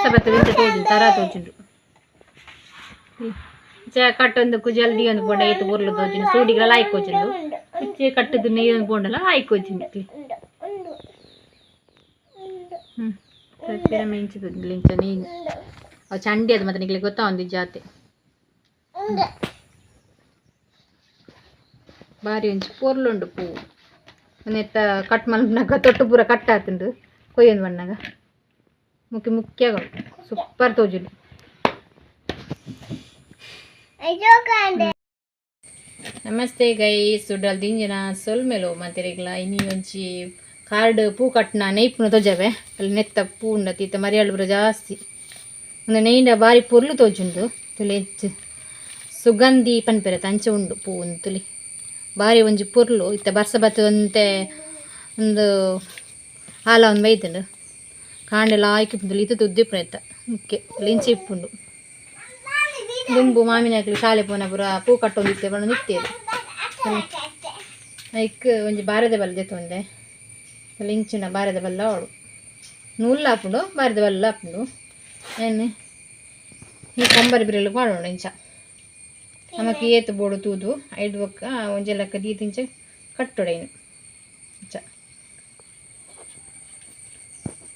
ಬರ್ತದೆ ತರ ತೋಚಿಂಡು ಕಟ್ಟೊಂದಕ್ಕೂ ಜಲ್ದಿ ಒಂದು ಬೋಂಡ ಎತ್ತು ಊರ್ಲು ತೋಚಿಂಡು ಸೂಡಿಗೆಲ್ಲ ಆಯ್ಕೋಚಿಂಡು ಇಚ್ಚೆ ಕಟ್ಟದು ನೀರು ಬೋಂಡಲ್ಲ ಆಯ್ಕೋಚಿಂಡು ಮೆಂಚಿದು ಲಿಂಚ ನೀನು ಅವು ಚಂಡಿ ಅದು ಮತ್ತೆ ನಿಗ್ಲಿಕ್ಕೆ ಗೊತ್ತಾ ಒಂದು ಜಾತಿ ಬಾರಿ ಒಂಚು ಪೊರ್ಲುಂಡು ಪೂವು ನೆತ್ತ ಕಟ್ ಮಲ್ಪನಾಗ ತೊಟ್ಟು ಪೂರ ಕಟ್ ಆತುಂಡು ಕೊಯ್ಯೊಂದು ಬಣ್ಣಾಗ ಮುಖ್ಯ ಸೂಪರ್ ತೋಜುಂಡು ನಮಸ್ತೆ ಗೈ ಸುಡಲ್ ದಿಂಜನ ಸೊಲ್ಮೆಲು ಮಂತೆರಿಗ್ಲ ಇನಿ ಒಂಚಿ ಕಾರ್ಡ್ ಪೂ ಕಟ್ನ ನೆಯ್ಪುನ ತೋಜವೆ ಅಲ್ಲಿ ನೆತ್ತ ಪೂ ಉಂಡತಿ ಇತ್ತ ಮರಿಯಾಳು ಬರ ಜಾಸ್ತಿ ಒಂದು ನೆಯ್ಂಡ ಬಾರಿ ಪೊರ್ಲು ತೋಜುಂಡು ತುಲಿ ಹೆಚ್ಚು ಸುಗಂಧಿ ಪನ್ಪೆರೆ ಅಂಚೆ ಉಂಡು ಪೂ ಒಂದು ತುಲಿ ಬಾರಿ ಒಂಜಿ ಪೊರ್ಲು ಇತ್ತ ಬರ್ಸ ಬತ್ತದಂತೆ ಒಂದು ಹಾಲ ಒಂದು ಬೈತುಂಡು ಕಾಂಡೆಲ್ಲ ಆಯ್ಕೆ ಇದು ತುದ್ದಿಪ್ಪು ಇತ್ತ ಮುಖ್ಯ ಲಿಂಚಿ ಇಪ್ಪುಂಡು ದುಂಬು ಮಾಮಿನ ಹಾಕಲಿ ಶಾಲೆ ಪೋನ ಪೂರ ಪೂ ಕಟ್ಟೊಂದಿತ್ತೆ ಬಣ್ಣ ನಿತ್ತೇದು ಐಕ್ ಒಂಜಿ ಬಾರದ ಬಲ್ಲ ಜೊತೆ ಲಿಂಚಿನ ಬಾರದ ಬಲ್ಲ ಅವಳು ನೂಲ್ಲ ಹಾಪುಂಡು ಬಾರದ ಬಲ್ಲ ಹಾಪುಂಡು ಏನು ಈ ಕಂಬರಿ ಬಿರಲು ಮಾಡೋಣ ಇಂಚ ನಮಕ್ ಏತು ಬೋಡು ತೂದು ಐದು ಬೊಕ್ಕ ಒಂಜೆಲ್ಲಕ್ಕ ದೀತಿಂಚ ಕಟ್ಟೊಡೆನು ಇಂಚ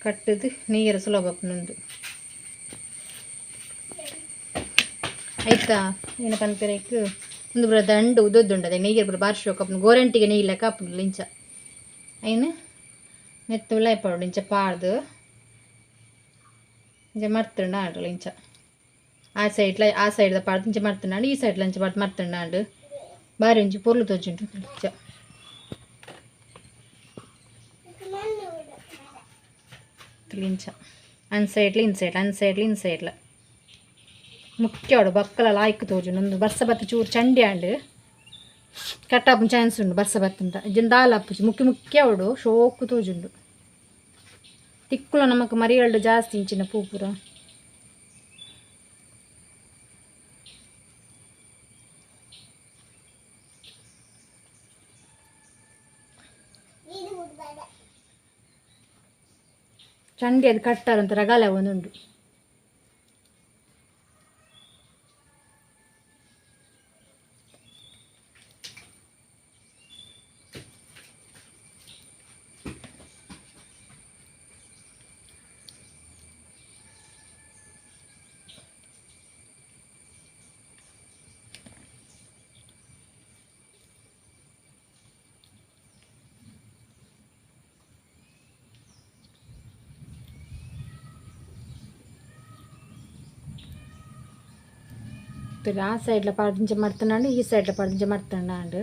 ಕಟ್ಟದು ನೀರು ಸುಲಭ ನೊಂದು ಆಯ್ತಾ ಏನು ಪನ್ಪೆರೈಕ್ ಒಂದು ಬರ ದಂಡು ಉದ್ದೊಂಡದೆ ನೀರು ಬರ ಬಾರ್ಶಿ ಹೋಗಪ್ಪು ಗೋರಂಟಿಗೆ ನೀರ್ಲೆಕ್ಕ ಹಾಪುಂಡು ಲಿಂಚ ಏನು ನೆತ್ತು ಉಳ್ಳಾಯಿ ಪೌಡು ಇಂಚ ಪಾಡ್ದು ಇಂಚ ಮರ್ತುಂಡು ಆಂಡ್ರು ಇಂಚ ಆ ಸೈಡ್ದ ಪಾಡ್ದು ಇಂಚ ಮರ್ತುಂಡು ಈ ಸೈಡ್ಲ ಇಂಚ ಪಾಡ್ದು ಮರ್ತುಂಡು ಆಂಡು ಬಾರಿ ಒಂಚಿ ಪೊರ್ಲು ತೋಜುಂಡು ಇಂಚ ಇಂಚ ಅನ್ ಸೈಡ್ಲ ಇನ್ ಸೈಡ್ಲ ಮುಖ್ಯ ಅವಡು ಬಕ್ಕಲ ಲಾಯ್ಕ್ ತೋಜುಂಡು ಒಂದು ಬರ್ಸ ಬತ್ತ ಚೂರು ಚಂಡಿ ಆಂಡ್ ಕಟ್ಟಾಪು ಚಾನ್ಸ್ ಉಂಡು ಬರ್ಸ ಬತ್ತಂತ ಇಜ್ಜನ್ ದಾಲ್ ಅಪ್ಪುಜಿ ಮುಖ್ಯ ಅವಡು ಶೋಕು ತೋಜುಂಡು ತಿಕ್ಕುಲ ನಮಕ್ ಮರಿಗಳ್ಳು ಜಾಸ್ತಿ ಇಂಚಿನ ಪೂಪುರ ಚಂಡಿ ಅದು ಕಟ್ಟಾರಂತ ರಗಾಲ ಒಂದುಂಡು ఆ సైడ్లో పాటించి మడుతున్నాడు ఈ సైడ్లో పాటించి మడుతున్నాడు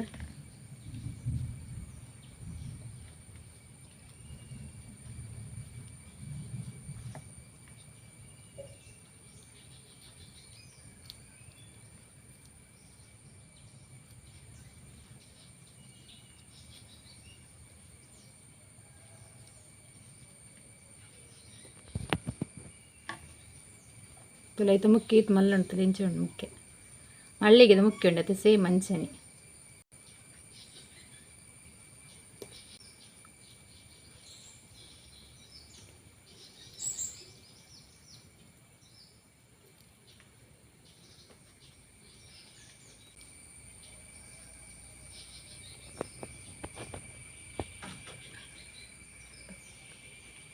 ತುಲೈತೆ ಮುಖ್ಯ ಇತ್ತು ಮಲ್ಲ ಉಂಟು ದಿಂಚಿ ಉಂಟು ಮುಖ್ಯ ಮಳ್ಳಿಗೆ ಮುಖ್ಯ ಉಂಡತ್ತೆ ಸೇಮ್ ಮಂಚನಿ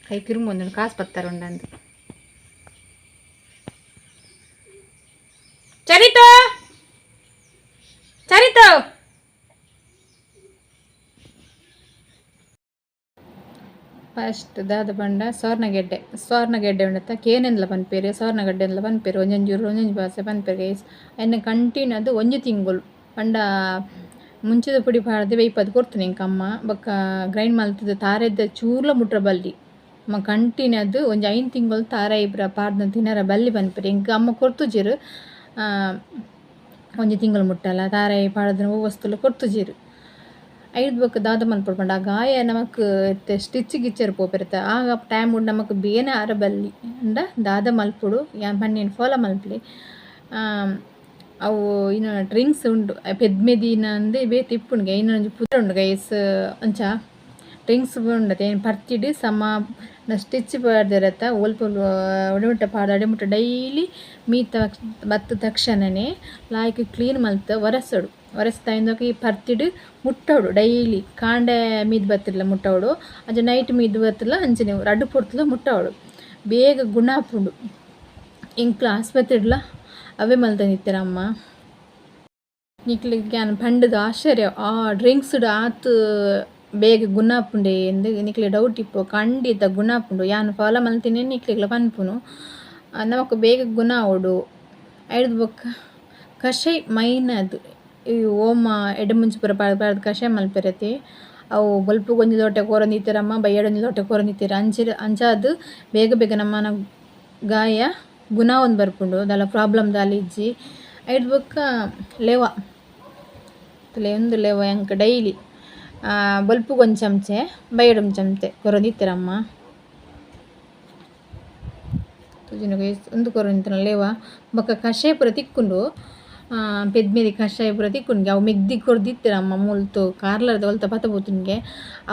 ಕೈ ಕಿರುಂಬ ಒಂದು ಕಾಸು ಪತ್ತಾರ ಉಂಡಂದು ಚರಿತು ಚರಿತು ಫಸ್ಟ್ ದಾದ ಬಂಡ ಸ್ವರ್ಣಗೆಡ್ಡೆ ಉಂಡತ್ತ ಕೇನೆಂದ್ಲ ಪನ್ಪೇರು ಸ್ವರ್ಣಗಡ್ಡೆ ಪನ್ಪೇರು ಒಂಜಂಜೂರು ಒಂಜಂಜು ಬಾಸೆ ಪನ್ಪೇರು ಎನ್ನ ಕಂಟಿನ್ಯೂ ಅದು ಒಂಜು ತಿಂಗಳು ಪಂಡ ಮುಂಚಿದ ಪುಡಿ ಪಾಡ್ದು ವೈಪದು ಕೊಡ್ತೀನಿ ಇಂಕ ಅಮ್ಮ ಬೊಕ್ಕ ಗ್ರೈಂಡ್ ಮಲ್ತದ ತಾರೆದ ಚೂರ್ಲ ಮುಟ್ರ ಬಲ್ಲಿ ಅಮ್ಮ ಕಂಟಿನ್ಯೂ ಅದು ಒಂಜು 5 ತಿಂಗಳು ತಾರ ಇಬ್ಬರ ಪಾಡ್ದು ತಿನ್ನರ ಬಲ್ಲಿ ಪನ್ಪೇರು ಇಂಕ ಅಮ್ಮ ಕೊಡ್ತುಜೀರು ಒಂಜಿ ತಿಂಗಳು ಮುಟ್ಟಲ್ಲ ತಾರೆ ಪಾಡದ್ರ ವಸ್ತುಲು ಕೊಡ್ತುಜೀರು ಐದು ಬೊಕ್ಕ ದಾದ ಮನ್ಪಡ್ಪಂಡ ಆ ಗಾಯ ನಮಕ್ ಸ್ಟಿಚ್ ಗಿಚ್ಚರ್ ಪೋಪಿರುತ್ತೆ ಆಗ ಟೈಮ್ ಉಂಡು ನಮಕ್ ಬೇನೆ ಆರ ಬಲ್ಲಿ ಅಂಡ ದಾದ ಮಲ್ಪುಡು ಪನ್ನೇನು ಫಾಲೋ ಮಲ್ಪಲಿ ಅವು ಇನ್ನು ಡ್ರಿಂಕ್ಸ್ ಉಂಡು ಪೆದ್ಮೆದಿನ ಅಂದೆ ಬೇ ತಿಪ್ಪುಂಡು ಇನ್ನೊಂದು ಪುತ್ರ ಉಂಡು ಗೈಸ್ ಅಂಚ ರಿಂಗ್ಸ್ ಉಂಡತೆ ಏನು ಪರ್ತಿಡು ಸಮ ಸ್ಟಿಚ್ ಪಾಡ್ದಿರತ್ತ ಒಲ್ಪ ಒಡಮುಟ್ಟ ಪಾಡು ಅಡೆಮುಟ್ಟ ಡೈಲಿ ಮೀತ ಬತ್ತ ತಕ್ಷಣನೇ ಲಾಯ್ಕ್ ಕ್ಲೀನ್ ಮಲ್ತು ಒರೆಸ್ತಾಯಿಂದೋಕ ಈ ಪರ್ತಿಡು ಮುಟ್ಟೋಡು ಡೈಲಿ ಕಾಂಡೆ ಮೀದು ಬತ್ತಿರ್ಲ ಮುಟ್ಟೋಡು ಅಂಚ ನೈಟ್ ಮೀದು ಬತ್ತಿರ್ಲ ಅಂಚನೆ ರಡ್ಡು ಪೊರ್ತಲ ಮುಟ್ಟೋಡು ಬೇಗ ಗುಣ ಆಪುಂಡು ಇಂಕ್ಲ ಆಸ್ಪತ್ರೆಡ್ಲ ಅವೇ ಮಲ್ತಂದಿತ್ತರ ಅಮ್ಮ ನಿಕ್ಲಿಗೆ ಪಂಡದ ಆಶ್ಚರ್ಯ ಆ ಡ್ರಿಂಕ್ಸ್ಡು ಆತು ಬೇಗ ಗುಣ ಆಪುಂಡೆ ಎಂದು ನಿಕ್ಲೆ ಡೌಟ್ ಇಪ್ಪು ಖಂಡಿತ ಗುಣ ಆಪುಂಡು ಯಾನು ಫಾಲೋ ಮಲ್ತೀನಿ ನಿಕ್ಲಿಗ್ಲ ಪನ್ಪುನು ನಮಕ್ ಬೇಗ ಗುಣ ಆವೊಡು ಐಡ್ದು ಬೊಕ್ಕ ಕಷಾಯ ಮೈನ್ ಅದು ಈ ಓಮ ಎಡ್ಡೆ ಮುಂಚೆ ಪೂರ ಪಾಡ್ದು ಕಷಾಯ ಮಲ್ಪೆರತಿ ಅವು ಬಲ್ಪು ಗೊಂಜಿ ದೊಟ್ಟೆ ಕೊರೊಂದಿತ್ತೀರಮ್ಮ ಬಯ್ಯಡೊಂಜಿ ದೊಟ್ಟೆ ಕೊರೊಂದಿತ್ತೀರ ಅಂಚಾದು ಬೇಗ ಬೇಗ ನಮ್ಮನ ಗಾಯ ಗುಣ ಒಂದು ಬರ್ಪುಂಡು ದಾಲ ಪ್ರಾಬ್ಲಮ್ ದಾಲ ಇಜ್ಜಿ ಐಡ್ ಬೊಕ್ಕ ಲೆವ ಒಂದು ಲೆವ ಎಂಕ್ ಡೈಲಿ ಬಲ್ಪು ಒಂದು ಚಮಚೆ ಬಯ್ಯಡೊಂದು ಚಮಚೆ ಕೊರೊಂದಿತ್ತೀರಮ್ಮ ತುಜಿನಗ ಒಂದು ಕೊರೊಂದಿತ್ತನ ಲೆವ ಬೊಕ್ಕ ಕಷಾಯ ಪೂರ ತಿಕ್ಕುಂಡು ಪೆದ್ಮೇದಿ ಕಷಾಯ ಪೂರ ತಿಕ್ಕುಂಡ್ಗೆ ಅವು ಮೆಗ್ದಿ ಕೊರ್ದಿತ್ತೀರಮ್ಮ ಮುಲ್ತು ಕಾರ್ಲರ್ದ ಹೊಲ್ತ ಪತ ಪೋತುನ್ಗೆ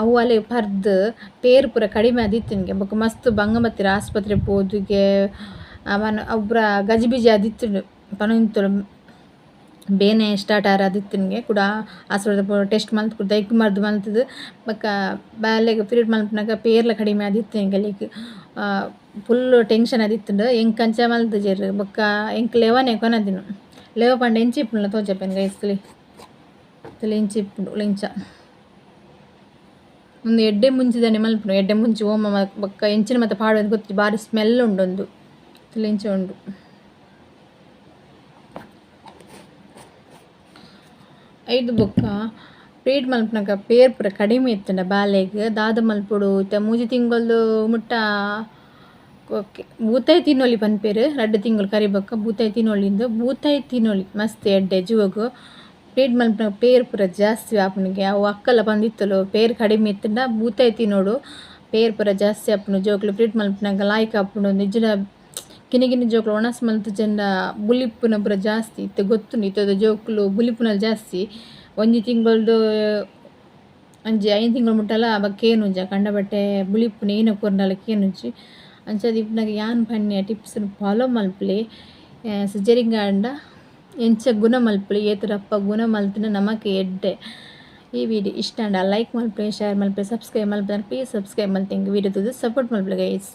ಅವು ಅಲೆ ಪರ್ದು ಪೇರು ಪೂರ ಕಡಿಮೆ ಆದಿತ್ತುನ್ಗೆ ಬೊಕ್ಕ ಮಸ್ತ್ ಬಂಗ ಬತ್ತಿರ ಆಸ್ಪತ್ರೆ ಪೋದುಗೆ ಅವನ ಒಬ್ಬರ ಗಜಿಬಿಜಿ ಆದಿತ್ತು ಪನೊಂತುಲು ಬೇನೆ ಸ್ಟಾರ್ಟ್ ಆದಿತ್ತನ್ಗೆ ಕೂಡ ಆಸ್ಪತ್ರೆ ಟೆಸ್ಟ್ ಮಲ್ತು ಕೂಡ ದೈಕ್ ಮರ್ದು ಮಲ್ತದು ಬೊಕ್ಕ ಬಾಲೆಗ್ ಪೀರಿಯಡ್ ಮಲ್ಪನಾಗ ಪೇರ್ಲ ಕಡಿಮೆ ಆದಿತ್ತು ಲೈಕ್ ಫುಲ್ ಟೆನ್ಷನ್ ಆದಿತ್ತುಂಡು ಎಂಕ್ ಅಂಚ ಮಲ್ತುಜೆರ್ ಬೊಕ್ಕ ಎಂಕ್ ಲೆವನೇ ಕೊನದಿನು ಲೆವ ಪಂಡ ಎಂಚಿಪ್ಪುಂಡ್ಲ ತೋಜಪ್ಪೆನ್ ಗೈಸ್ಲಿ ತಲೆ ಎಂಚಿಪ್ಪುಂಡು ಲೆಂಚ ಒಂದು ಎಡ್ಡೆ ಮುಂಚಿದಾನೆ ಮಲ್ಪುನು ಎಡ್ಡೆ ಮುಂಚಿ ಓಮ ಬೊಕ್ಕ ಎಂಚಿನ ಮತ್ತೆ ಪಾಡು ಗೊತ್ತಿ ಬಾರಿ ಸ್ಮೆಲ್ ಉಂಡೊಂದು ತಲೆಂಚ ಉಂಡು ಐದು ಬೊಕ್ಕ ಪೀರಿಯಡ್ ಮಲ್ಪನಾಗ ಪೇರ್ ಪೂರ ಕಡಿಮೆ ಇತ್ತಂಡ ಬಾಲೆಗ್ ದಾದ ಮಲ್ಪೊಡು ಇತ್ತ ಮೂಜಿ ತಿಂಗೊಲ್ದು ಮುಟ್ಟ ಬೂತಾಯಿ ತಿನ್ನೊಲಿ ಪನ್ಪೇರು 2 ತಿಂಗಳು ಕರಿಬೊಕ್ಕ ಬೂತಾಯಿ ತಿನ್ನೊಲಿಂದು ಬೂತಾಯಿ ತಿನ್ನೊಲಿ ಮಸ್ತ್ ಎಡ್ಡೆ ಜುವಗು ಪೀರಿಯಡ್ ಮಲ್ಪನಾಗ ಪೇರ್ ಪೂರ ಜಾಸ್ತಿ ಆಪುನಿಗೆ ಅವು ಅಕ್ಕಲ ಬಂದಿತ್ತಲು ಪೇರ್ ಕಡಿಮೆ ಇತ್ತಂಡ ಬೂತಾಯಿ ತಿನ್ನೋಡು ಪೇರ್ ಪೂರ ಜಾಸ್ತಿ ಆಪುನು ಜೋಕ್ಲು ಪೀರಿಯಡ್ ಮಲ್ಪನಾಗ ಲಾಯ್ಕ್ ಆಪುಂಡು ನಿಜನ ಕಿನಿ ಜೋಕ್ಲು ಒಣಸ್ ಮಲ್ತು ಜಂಡ ಬುಲಿಪ್ಪುನ ಪೂರ ಜಾಸ್ತಿ ಇತ್ತು ಗೊತ್ತುಂಡು ಇತ್ತದ ಜೋಕ್ಲು ಬುಲಿಪ್ಪುನಲ್ಲಿ ಜಾಸ್ತಿ ಒಂಜಿ ತಿಂಗೊಳ್ದು ಅಂಜಿ 5 ತಿಂಗಳು ಮುಟ್ಟಲ ಕೇನುಂಜ ಕಂಡ ಬಟ್ಟೆ ಬುಲಿಪ್ಪುನ ಏನ ಕೊರ್ನಲ ಕೇನುಂಜಿ ಅಂಚಾದ ಇಪ್ಪನಾಗ ಯಾನ್ ಪನ್ಯ ಟಿಪ್ಸ್ ಫಾಲೋ ಮಲ್ಪಲಿ ಸಿಜರಿಂಗ್ ಆಂಡ ಎಂಚ ಗುಣ ಮಲ್ಪಲಿ ಏತರಪ್ಪ ಗುಣ ಮಲ್ತಿನ ನಮಕ್ ಎಡ್ಡೆ ಈ ವಿಡಿಯೋ ಇಷ್ಟ ಅಂಡ ಲೈಕ್ ಮಲ್ಪಲಿ ಶೇರ್ ಮಲ್ಪಲಿ ಸಬ್ಸ್ಕ್ರೈಬ್ ಮಲ್ಪಲಿ ಪ್ಲೀಸ್ ಸಬ್ಸ್ಕ್ರೈಬ್ ಮಲ್ತಿಂಗ್ ವಿಡಿಯೋ ಸಪೋರ್ಟ್ ಮಲ್ಪಲಿ ಗೈಸ್.